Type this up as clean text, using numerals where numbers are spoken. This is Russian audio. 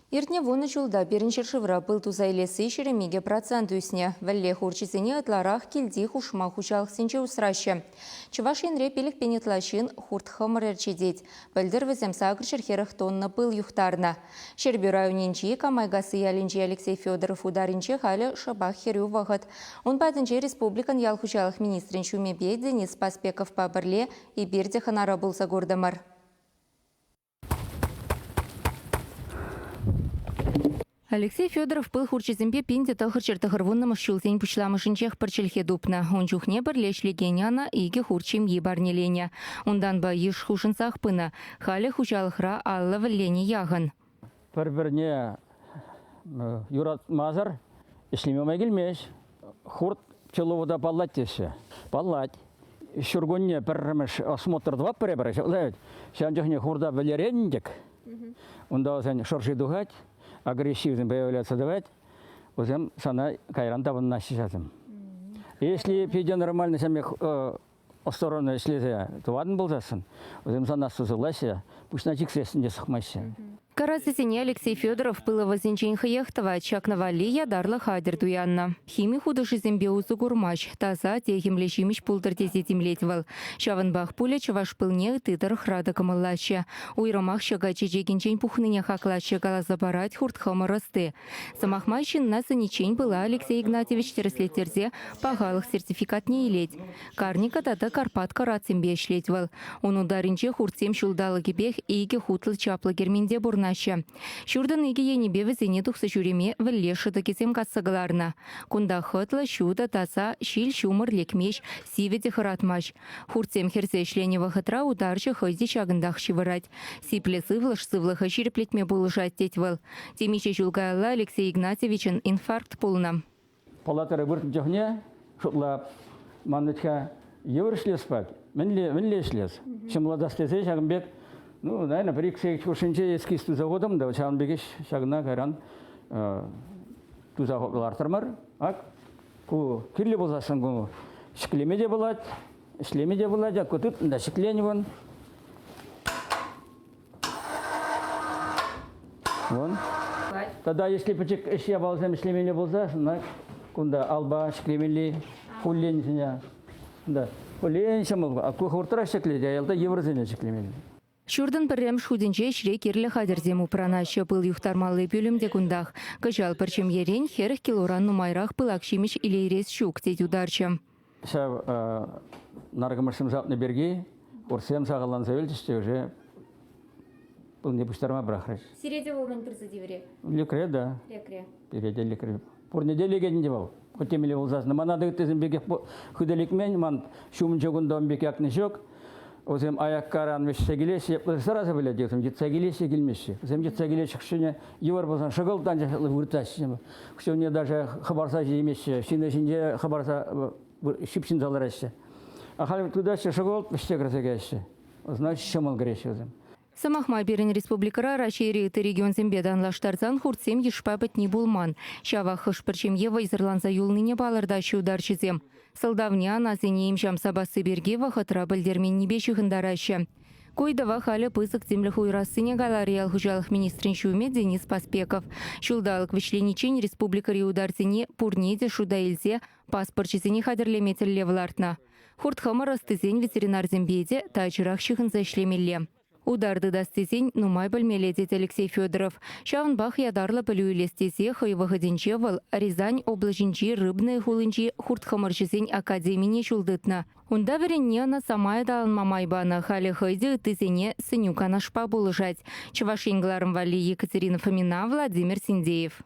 Иртне вуны жылда бірінші шывра был тузайлесі шеремеге процент үсіне. Вәлле хурчизіне ытларах келді хушма хушалық сенче усрашы. Чываш енре пелік пенетлашын хурт хымырерчедет. Білдір візем сағыр шерхеріх тонны пыл юхтарна. Шербі районенчі камайгасы ялінчі Алексей Федоров ударинче халі шабах херю вағыт. Он бәдінче республикан ял хушалық министрин шумебе Денис Паспеков пабірле и берде ханара болса гордамар. Алексей Федоров пыл хурчиземпе пинде тахыр чертахырвунным шулсень пучламышынчех парчельхе дупна. Он чухне бірлеш легеняна иге хурчим ебарнеленя. Ондан ба еш хушынсах пына. Халі хучалықра аллы віллене яғын. Бір-біріне юрат мазар, ішлемеме келмеш. Хурт человода паллать тесі. Паллать. Шүргөнне біріміш осмотрдыва бірі-бірі. Сен жохне хурда валерендик. Онда сен шорши дугать. Агрессивно появляться давать, возем сана кайран табан насчитаем. Если пойдет нормально сами сторону, если то ладно был засын, возем сана сузылася, пусть начик средств не сохмайся. Карасысене Алексей Федоров пылы возенчен хыехтова, чакнавали ядарла хадер дуянна. Хими худыши зембе узу гурмач, таза техим лечимич пултар тезетим летвал. Шаванбах пуля чаваш пылне тытар храда камалача. Уйромах шага чечекинчен пухныня хаклача галазабарать хуртхама расты. Самахмайчин на саничень была Алексей Игнатьевич тереслетерзе пагалых сертификат не илеть. Карника тата Карпат карацимбе шлетвал. Он ударинче хуртсем шулдалы кипех иге хутл чапла герминде бурна. Шурдан иге енебе візене тұқсы жүреме вілле шытыкесем катсығыларына. Кунда хытла шуда таса шил шумыр лекмеш сиведе хыратмаш. Хуртсем херсе шленева хытра ударчы хызде шагындақ шивырать. Сипле сывлых-сывлыхы ширеплетме булышать тетвыл. Темиче жүлгайла Алексей Игнатьевичен инфаркт полна. Палатары бұртын жоғне, шутлап, маннычка евр шлеспак, мінле шлес. Шымлада слезе шагынбек. Ну, наверное, при кшенче эскисту заводом, да, чан бегеш шагна кайран тузагылартырмар, ак, ку кирле болсасын ку шиклемеде болады, шлемеде болады, ак кутып да шикленеван. Вон. Тогда если почек эшия болсам шлемеле болса, на кунда алба шиклемели хуллен синя. Да, хуллен шамал, а ку хуртра шикледе, ялда еврозене шиклемели. Шурдан піррем шхудінче шре керлі хадерзем упранашы пыл юхтармалы пөлімде күндах. Кыжал пірчем ерен херіх килоран нумайрақ пылак шимеш илейрес шук тет ударчы. Ша наргамыршым жалпны берге, урсем сағалан сәвелдіште уже бұл не пұштарма бірақыраш. Сиреде болған бірзадевре? Лекре, да. Лекре. Переде лекре. Пұрнеде легенде бол. Көтемелі болсасын. Манады күттесін беге хүделікмен, ман шумын жоғында беке ақны жоқ. Озем аяк каран вещи гелеси, сразу были детям, детца гелеси гельмеши. Озем детца гелеси хшине Европадан шагал танже выртащим. Все мне даже хабарса жемеши, шине хабарса шипшин залараши. А хали туда шагал вещи грозегеши. Значит, шамал греши озем. Самахма берен республикара рашери ты регион зембедан лаштарцан хуртсем ешпапет не булман. Шава хышпырчем ева изырланса юлныне балырдащы ударчызем. Салдавня назенеем жам сабасы берге вахытра білдермен небеші хындаращы. Койдава халі пысық землях уйрассыне галариал хужалық министрин шуме Денис Паспеков. Шулдалық вишленичень республикари ударцыне пурнеде шуда илзе паспорчызыне хадерлеметерле влартна. Хуртхама растызень ветеринар зембеде тачырах шихынса ишлемелле. Ударды дастезень нумай білмеледет Алексей Федоров. Шавынбах ядарлы білуелестезе хайвағыденче вал Рязань облажынче рыбный хулынче хуртхамарчызень академине шулдытна. Унда веренне на самая далын мамайбана халі хайде үтізене сынюканашпа болыжать. Чывашенгларым вали Екатерина Фомина, Владимир Синдеев.